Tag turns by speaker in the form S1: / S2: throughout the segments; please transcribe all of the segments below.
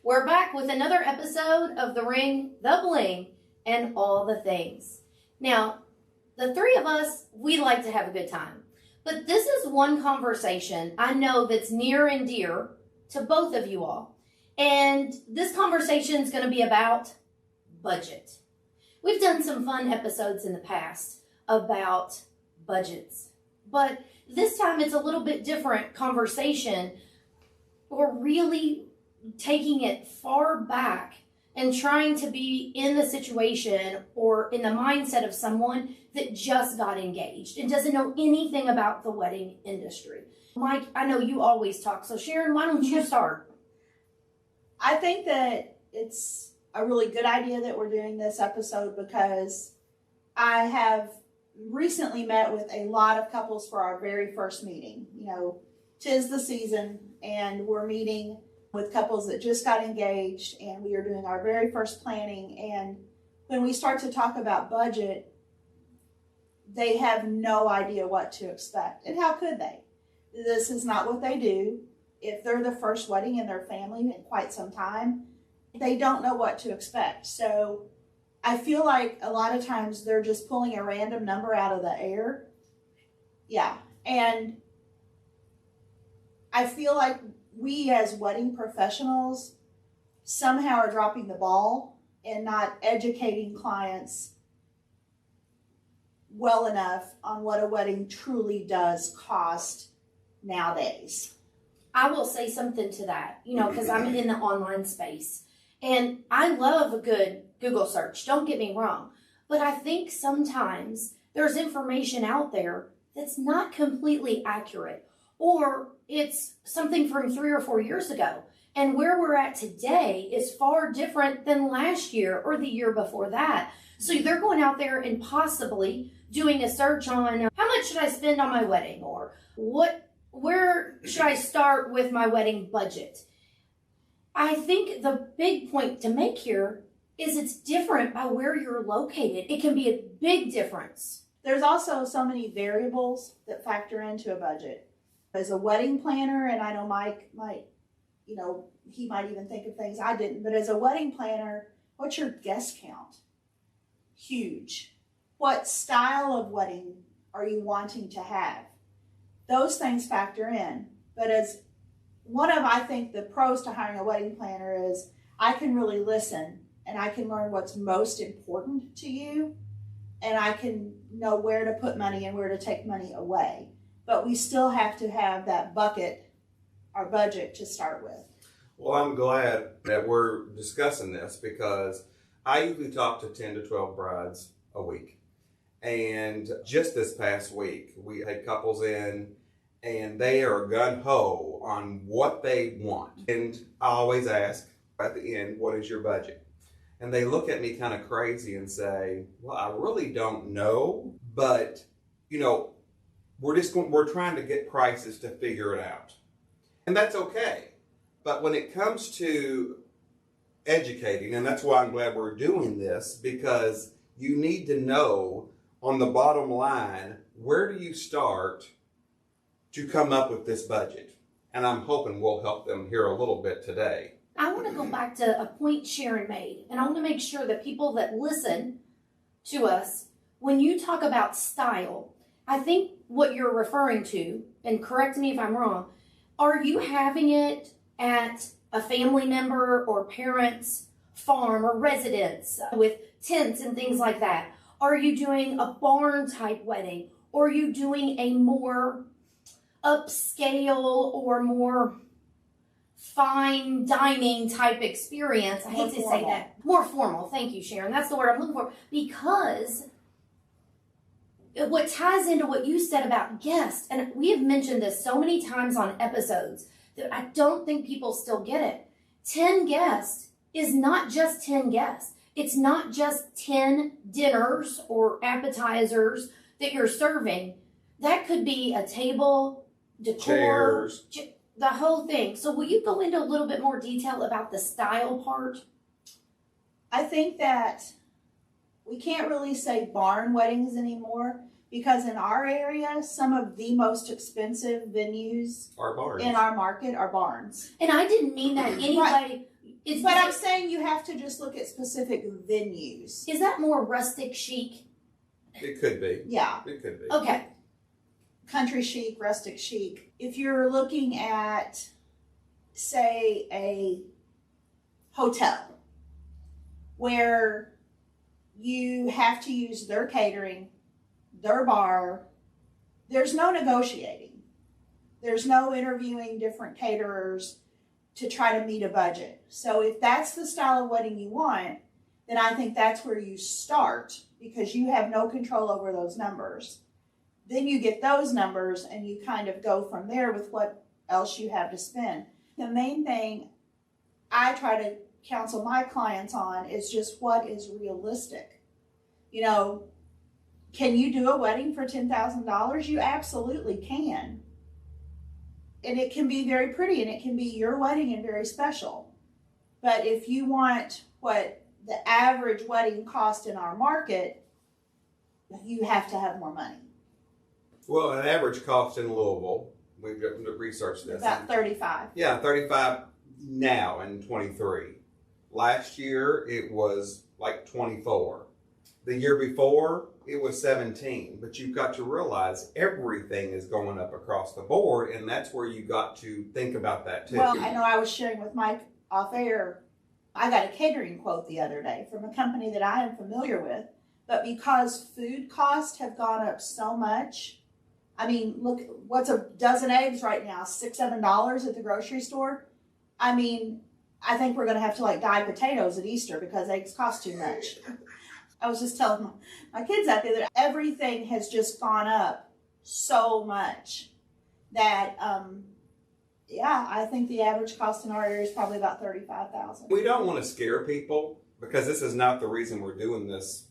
S1: We're back with another episode of The Ring, the Bling, and all the things. Now, the three of us, we like to have a good time. But this is one conversation I know that's near and dear to both of you all. And this conversation is going to be about budget. We've done some fun episodes in the past about budgets. But this time it's a little bit different conversation. We're really taking it far back and trying to be in the situation or in the mindset of someone that just got engaged and doesn't know anything about the wedding industry. Mike, I know you always talk, so Sharon, why don't you start?
S2: I think that it's a really good idea that we're doing this episode because I have recently met with a lot of couples for our very first meeting. You know, 'tis the season and we're meeting with couples that just got engaged and we are doing our very first planning. And when we start to talk about budget, they have no idea what to expect. And how could they? This is not what they do. If they're the first wedding in their family in quite some time, they don't know what to expect. So I feel like a lot of times they're just pulling a random number out of the air. Yeah. And I feel like we as wedding professionals somehow are dropping the ball and not educating clients well enough on what a wedding truly does cost nowadays.
S1: I will say something to that, because I'm in the online space and I love a good Google search. Don't get me wrong. But I think sometimes there's information out there that's not completely accurate, or it's something from 3 or 4 years ago. And where we're at today is far different than last year or the year before that. So they're going out there and possibly doing a search on how much should I spend on my wedding, or where should I start with my wedding budget? I think the big point to make here is it's different by where you're located. It can be a big difference.
S2: There's also so many variables that factor into a budget. As a wedding planner, and I know Mike might, he might even think of things I didn't, but as a wedding planner, what's your guest count? Huge. What style of wedding are you wanting to have? Those things factor in. But as one of, I think, the pros to hiring a wedding planner is I can really listen and I can learn what's most important to you, and I can know where to put money and where to take money away. But we still have to have that bucket, our budget, to start with.
S3: Well, I'm glad that we're discussing this because I usually talk to 10 to 12 brides a week. And just this past week, we had couples in and they are gung-ho on what they want. And I always ask at the end, what is your budget? And they look at me kind of crazy and say, well, I really don't know, but, we're trying to get prices to figure it out. And that's okay. But when it comes to educating, and that's why I'm glad we're doing this, because you need to know on the bottom line, where do you start to come up with this budget? And I'm hoping we'll help them here a little bit today.
S1: I want to go back to a point Sharon made, and I want to make sure that people that listen to us, when you talk about style, I think what you're referring to, and correct me if I'm wrong, are you having it at a family member or parent's farm or residence with tents and things like that? Are you doing a barn type wedding? Or are you doing a more upscale or more fine dining type experience? I hate to say that. More formal. Thank you, Sharon. That's the word I'm looking for. Because what ties into what you said about guests, and we have mentioned this so many times on episodes that I don't think people still get it. 10 guests is not just 10 guests. It's not just 10 dinners or appetizers that you're serving. That could be a table, decor,
S3: chairs,
S1: the whole thing. So will you go into a little bit more detail about the style part?
S2: I think that we can't really say barn weddings anymore because in our area, some of the most expensive venues
S3: our barns
S2: in our market are barns.
S1: And I didn't mean that in any way.
S2: But I'm saying you have to just look at specific venues.
S1: Is that more rustic chic?
S3: It could be.
S2: Yeah.
S3: It could be.
S1: Okay.
S2: Country chic, rustic chic. If you're looking at, say, a hotel where you have to use their catering, their bar, there's no negotiating. There's no interviewing different caterers to try to meet a budget. So if that's the style of wedding you want, then I think that's where you start, because you have no control over those numbers. Then you get those numbers and you kind of go from there with what else you have to spend. The main thing I try to counsel my clients on is just what is realistic. You know, can you do a wedding for $10,000? You absolutely can. And it can be very pretty and it can be your wedding and very special. But if you want what the average wedding cost in our market, you have to have more money.
S3: Well, an average cost in Louisville, we've researched this.
S2: About 35.
S3: Yeah, 35 now in 23. Last year it was like 24. The year before it was 17. But you've got to realize everything is going up across the board, and that's where you got to think about that too.
S2: Well, I know I was sharing with Mike off air. I got a catering quote the other day from a company that I am familiar with, but because food costs have gone up so much, I mean, look, what's a dozen eggs right now? $6, $7 at the grocery store. I mean, I think we're going to have to like dye potatoes at Easter because eggs cost too much. I was just telling my kids that everything has just gone up so much that, yeah, I think the average cost in our area is probably about $35,000.
S3: We don't want to scare people because this is not the reason we're doing this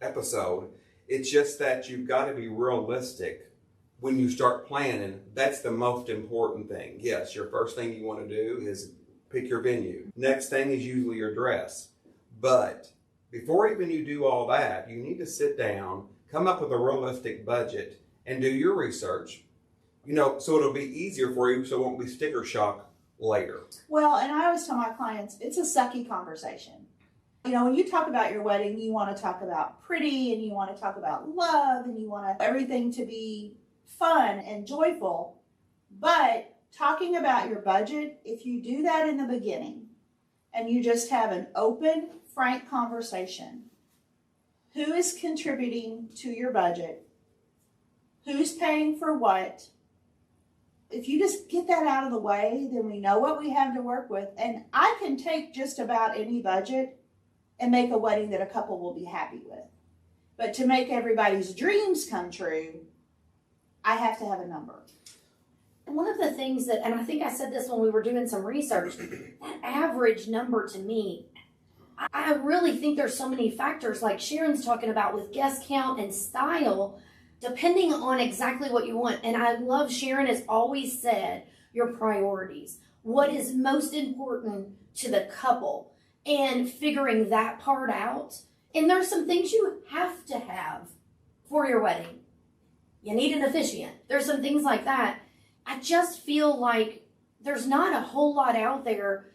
S3: episode. It's just that you've got to be realistic when you start planning. That's the most important thing. Yes, your first thing you want to do is pick your venue. Next thing is usually your dress. But before even you do all that, you need to sit down, come up with a realistic budget, and do your research. You know, so it'll be easier for you, so it won't be sticker shock later.
S2: Well, and I always tell my clients, it's a sucky conversation. You know, when you talk about your wedding, you want to talk about pretty, and you want to talk about love, and you want everything to be fun and joyful. But talking about your budget, if you do that in the beginning, and you just have an open, frank conversation, who is contributing to your budget? Who's paying for what? If you just get that out of the way, then we know what we have to work with. And I can take just about any budget and make a wedding that a couple will be happy with. But to make everybody's dreams come true, I have to have a number.
S1: One of the things that, and I think I said this when we were doing some research, that average number to me, I really think there's so many factors like Sharon's talking about with guest count and style, depending on exactly what you want. And I love Sharon has always said your priorities. What is most important to the couple and figuring that part out. And there's some things you have to have for your wedding. You need an officiant. There's some things like that. I just feel like there's not a whole lot out there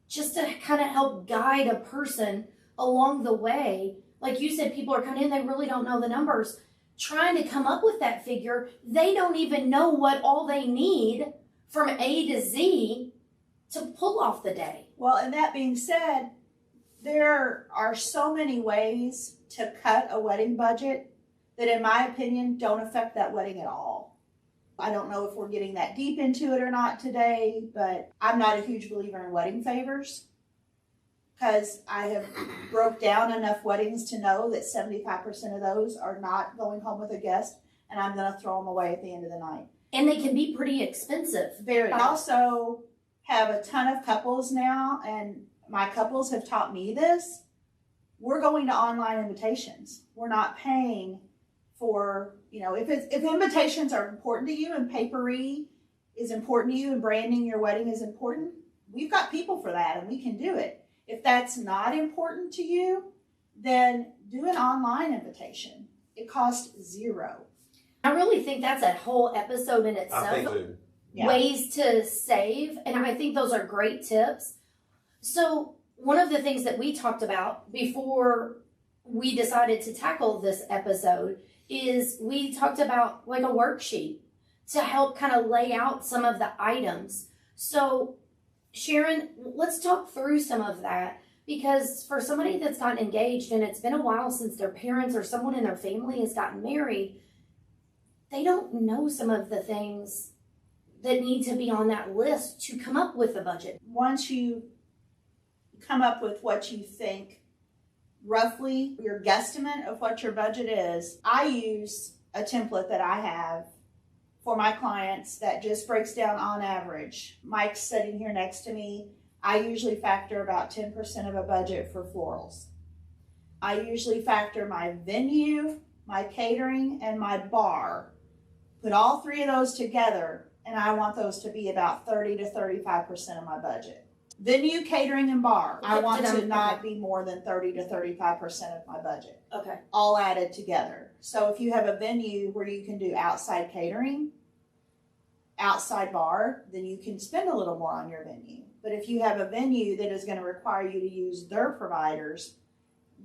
S1: just to kind of help guide a person along the way. Like you said, people are coming in, they really don't know the numbers. Trying to come up with that figure, they don't even know what all they need from A to Z to pull off the day.
S2: Well, and that being said, there are so many ways to cut a wedding budget that, in my opinion, don't affect that wedding at all. I don't know if we're getting that deep into it or not today, but I'm not a huge believer in wedding favors because I have broke down enough weddings to know that 75% of those are not going home with a guest, and I'm going to throw them away at the end of the night.
S1: And they can be pretty expensive.
S2: Very. I also have a ton of couples now, and my couples have taught me this. We're going to online invitations. We're not paying for, you know, if invitations are important to you and papery is important to you and branding your wedding is important, we've got people for that and we can do it. If that's not important to you, then do an online invitation. It costs $0.
S1: I really think that's a whole episode in itself.
S3: I think too.
S2: Yeah.
S1: Ways to save, and I think those are great tips. So one of the things that we talked about before we decided to tackle this episode is we talked about like a worksheet to help kind of lay out some of the items. So Sharon, let's talk through some of that, because for somebody that's gotten engaged and it's been a while since their parents or someone in their family has gotten married, they don't know some of the things that need to be on that list to come up with a budget.
S2: Once you come up with what you think, roughly your guesstimate of what your budget is, I use a template that I have for my clients that just breaks down on average. Mike's sitting here next to me. I usually factor about 10% of a budget for florals. I usually factor my venue, my catering, and my bar. Put all three of those together, and I want those to be about 30 to 35% of my budget. Venue, catering, and bar, I want to not be more than 30 to 35% of my budget.
S1: Okay.
S2: All added together. So if you have a venue where you can do outside catering, outside bar, then you can spend a little more on your venue. But if you have a venue that is going to require you to use their providers,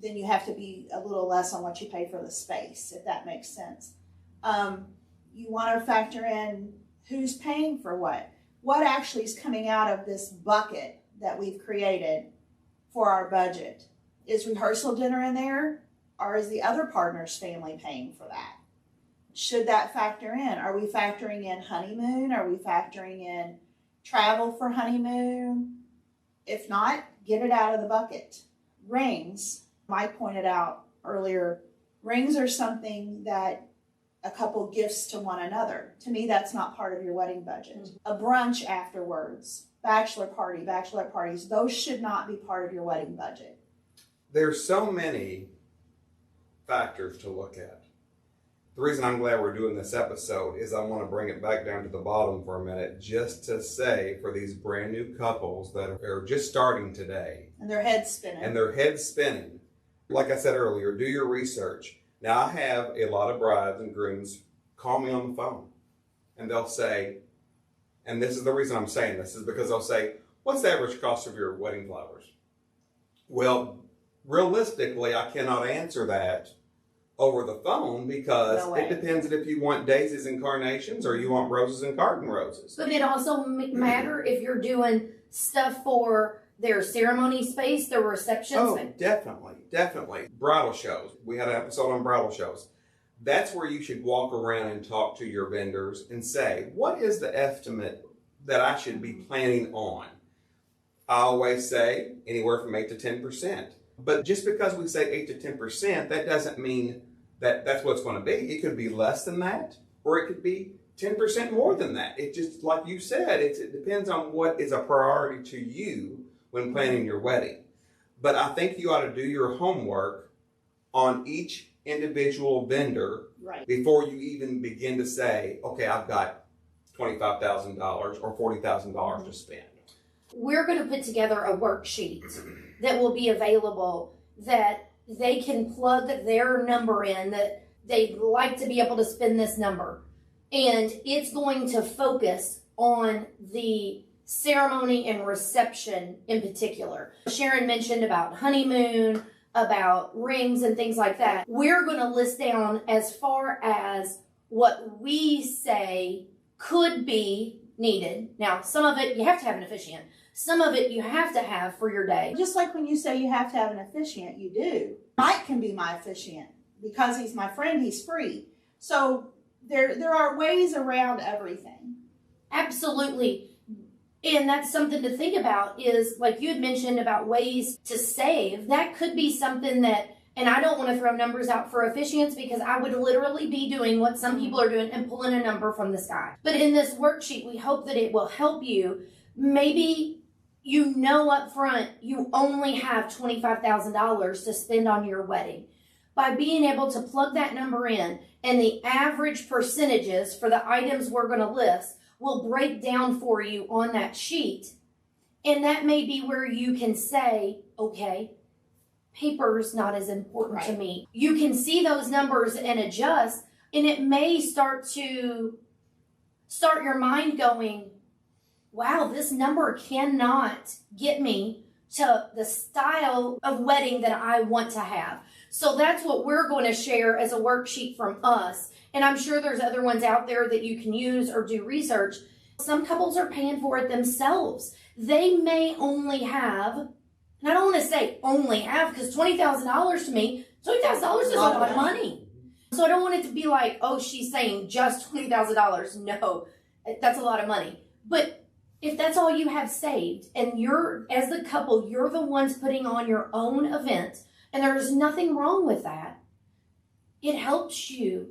S2: then you have to be a little less on what you pay for the space, if that makes sense. You want to factor in who's paying for what actually is coming out of this bucket that we've created for our budget. Is rehearsal dinner in there, or is the other partner's family paying for that? Should that factor in? Are we factoring in honeymoon? Are we factoring in travel for honeymoon? If not, get it out of the bucket. Rings, Mike pointed out earlier, rings are something that a couple gifts to one another. To me, that's not part of your wedding budget. A brunch afterwards, bachelorette parties, those should not be part of your wedding budget.
S3: There's so many factors to look at. The reason I'm glad we're doing this episode is I want to bring it back down to the bottom for a minute, just to say for these brand new couples that are just starting today.
S2: And their heads spinning.
S3: Like I said earlier, do your research. Now, I have a lot of brides and grooms call me on the phone, and they'll say, and this is the reason I'm saying this, is because they'll say, what's the average cost of your wedding flowers? Well, realistically, I cannot answer that over the phone because it depends on if you want daisies and carnations or you want roses and garden roses.
S1: But it also matter if you're doing stuff for their ceremony space, their reception space.
S3: Definitely. Bridal shows. We had an episode on bridal shows. That's where you should walk around and talk to your vendors and say, what is the estimate that I should be planning on? I always say anywhere from 8 to 10%. But just because we say 8 to 10%, that doesn't mean that that's what it's going to be. It could be less than that, or it could be 10% more than that. It just, like you said, it depends on what is a priority to you when planning your wedding. But I think you ought to do your homework on each individual vendor before you even begin to say, okay, I've got $25,000 or $40,000 to spend.
S1: We're going to put together a worksheet that will be available that they can plug their number in, that they'd like to be able to spend this number. And it's going to focus on the ceremony and reception in particular. Sharon mentioned about honeymoon, about rings and things like that. We're going to list down as far as what we say could be needed. Now, some of it you have to have an officiant. Some of it you have to have for your day.
S2: Just like when you say you have to have an officiant, you do. Mike can be my officiant. Because he's my friend, he's free. So there are ways around everything.
S1: Absolutely. And that's something to think about is, like you had mentioned about ways to save. That could be something that, and I don't want to throw numbers out for officiants because I would literally be doing what some people are doing and pulling a number from the sky. But in this worksheet, we hope that it will help you. Maybe you know up front you only have $25,000 to spend on your wedding. By being able to plug that number in and the average percentages for the items we're going to list will break down for you on that sheet. And that may be where you can say, okay, paper's not as important to me. You can see those numbers and adjust, and it may start your mind going, wow, this number cannot get me to the style of wedding that I want to have. So that's what we're going to share as a worksheet from us. And I'm sure there's other ones out there that you can use or do research. Some couples are paying for it themselves. They may only have, and I don't want to say only have, because $20,000 to me, $20,000 is a lot of money. So I don't want it to be like, oh, she's saying just $20,000. No, that's a lot of money. But if that's all you have saved, and you're, as the couple, you're the ones putting on your own event, and there's nothing wrong with that, it helps you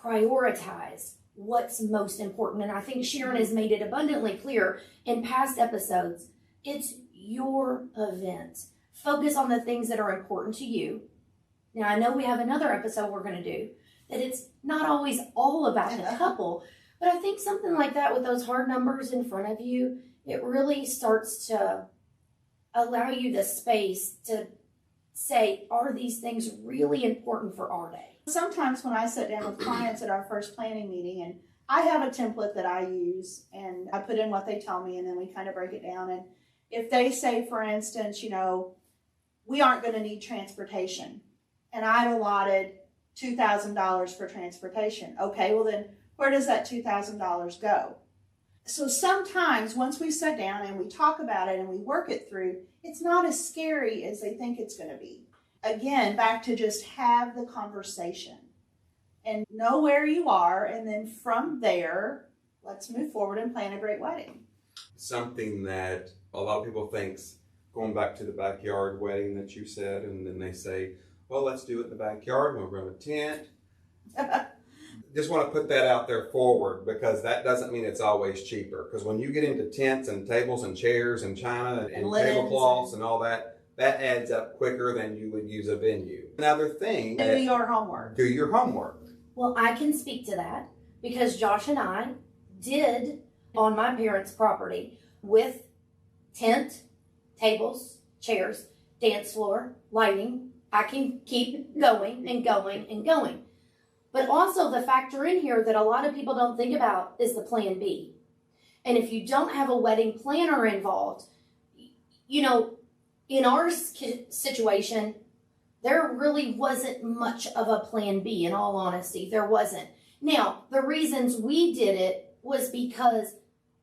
S1: prioritize what's most important. And I think Sharon has made it abundantly clear in past episodes. It's your event. Focus on the things that are important to you. Now, I know we have another episode we're going to do that it's not always all about the couple, but I think something like that with those hard numbers in front of you, it really starts to allow you the space to say, are these things really important for our day?
S2: Sometimes when I sit down with clients at our first planning meeting, and I have a template that I use, and I put in what they tell me, and then we kind of break it down. And if they say, for instance, we aren't going to need transportation, and I've allotted $2,000 for transportation. Okay, well then where does that $2,000 go? So sometimes once we sit down and we talk about it and we work it through, it's not as scary as they think it's going to be. Again, back to just have the conversation and know where you are, and then from there, let's move forward and plan a great wedding.
S3: Something that a lot of people thinks, going back to the backyard wedding that you said, and then they say, well, let's do it in the backyard, we'll run a tent. Just want to put that out there forward, because that doesn't mean it's always cheaper. Because when you get into tents and tables and chairs and china and tablecloths and all that, that adds up quicker than you would use a venue. Another thing,
S2: do your homework.
S3: Do your homework.
S1: Well, I can speak to that because Josh and I did on my parents' property with tent, tables, chairs, dance floor, lighting. I can keep going and going and going. But also the factor in here that a lot of people don't think about is the plan B. And if you don't have a wedding planner involved, in our situation, there really wasn't much of a plan B, in all honesty. There wasn't. Now, the reasons we did it was because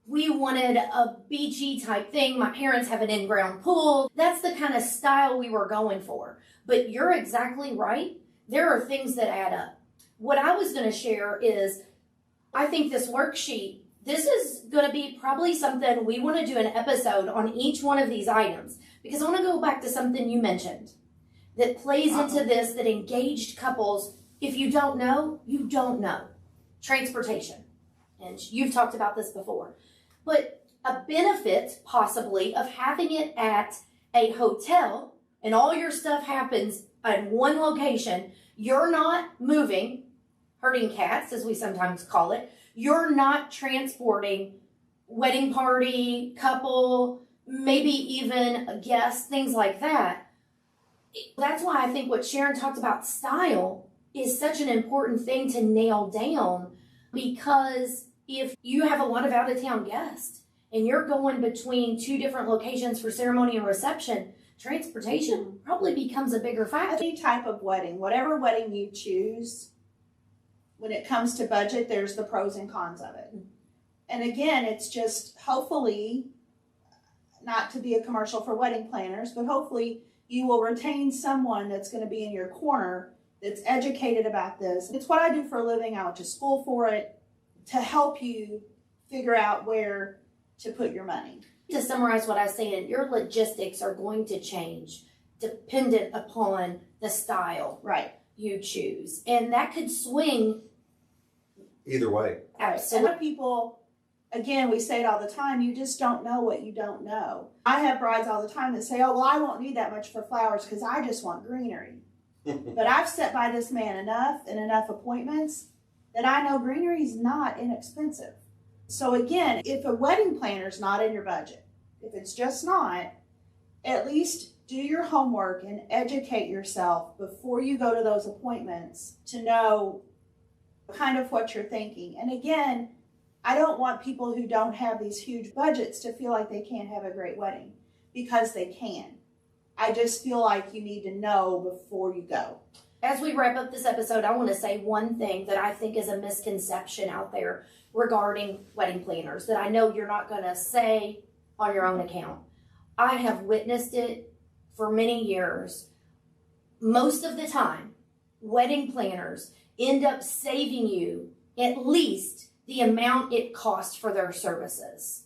S1: we wanted a beachy type thing. My parents have an in-ground pool. That's the kind of style we were going for. But you're exactly right. There are things that add up. What I was going to share is, I think this worksheet, this is going to be probably something we want to do an episode on each one of these items. Because I want to go back to something you mentioned that plays into this, that engaged couples, if you don't know, you don't know. Transportation. And you've talked about this before. But a benefit, possibly, of having it at a hotel and all your stuff happens in one location, you're not moving, herding cats, as we sometimes call it. You're not transporting wedding party, couple, maybe even a guest, things like that. That's why I think what Sharon talked about, style, is such an important thing to nail down, because if you have a lot of out-of-town guests and you're going between two different locations for ceremony and reception, transportation probably becomes a bigger factor.
S2: Any type of wedding, whatever wedding you choose, when it comes to budget, there's the pros and cons of it. And again, it's just hopefully, not to be a commercial for wedding planners, but hopefully you will retain someone that's going to be in your corner that's educated about this. It's what I do for a living. I went to school for it, to help you figure out where to put your money.
S1: To summarize what I said, your logistics are going to change dependent upon the style you choose. And that could swing
S3: either way.
S1: Absolutely.
S2: A lot of people, again, we say it all the time, you just don't know what you don't know. I have brides all the time that say, oh, well, I won't need that much for flowers because I just want greenery. But I've sat by this man enough in enough appointments that I know greenery is not inexpensive. So again, if a wedding planner is not in your budget, if it's just not, at least do your homework and educate yourself before you go to those appointments to know kind of what you're thinking. And again, I don't want people who don't have these huge budgets to feel like they can't have a great wedding, because they can. I just feel like you need to know before you go.
S1: As we wrap up this episode, I want to say one thing that I think is a misconception out there regarding wedding planners that I know you're not going to say on your own account. I have witnessed it for many years. Most of the time, wedding planners end up saving you at least the amount it costs for their services.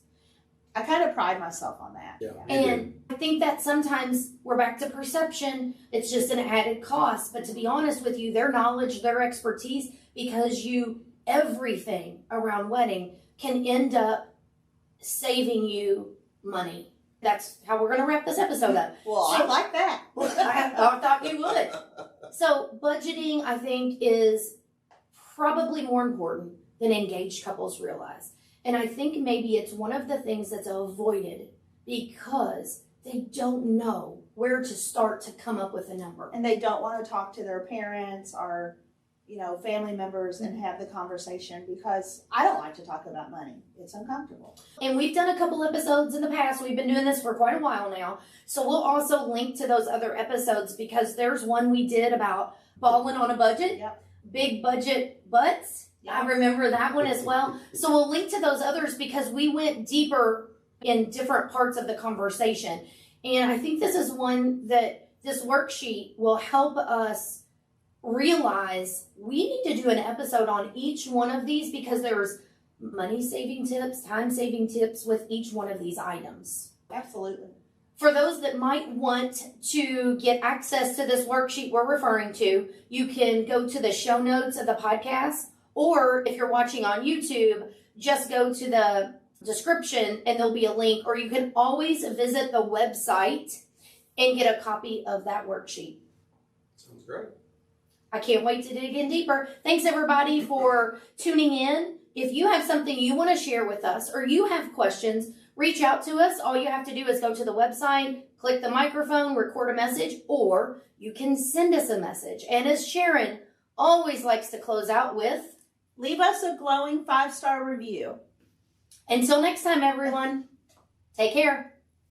S2: I kind of pride myself on that.
S3: Yeah.
S1: And I think that sometimes we're back to perception. It's just an added cost. But to be honest with you, their knowledge, their expertise, because everything around wedding can end up saving you money. That's how we're going to wrap this episode up.
S2: Well, I like that.
S1: I thought you would. So budgeting, I think, is probably more important than engaged couples realize. And I think maybe it's one of the things that's avoided because they don't know where to start to come up with a number.
S2: And they don't want to talk to their parents or, family members and have the conversation, because I don't like to talk about money. It's uncomfortable.
S1: And we've done a couple episodes in the past. We've been doing this for quite a while now. So we'll also link to those other episodes, because there's one we did about balling on a budget.
S2: Yep.
S1: Big budget butts.
S2: Yep.
S1: I remember that one as well. So we'll link to those others because we went deeper in different parts of the conversation. And I think this is one that this worksheet will help us realize we need to do an episode on each one of these, because there's money saving tips, time saving tips with each one of these items.
S2: Absolutely.
S1: For those that might want to get access to this worksheet we're referring to, you can go to the show notes of the podcast, or if you're watching on YouTube, just go to the description and there'll be a link, or you can always visit the website and get a copy of that worksheet.
S3: Sounds great.
S1: I can't wait to dig in deeper. Thanks everybody for tuning in. If you have something you want to share with us, or you have questions, reach out to us. All you have to do is go to the website, click the microphone, record a message, or you can send us a message. And as Sharon always likes to close out with,
S2: leave us a glowing 5-star review.
S1: until next time, everyone, take care.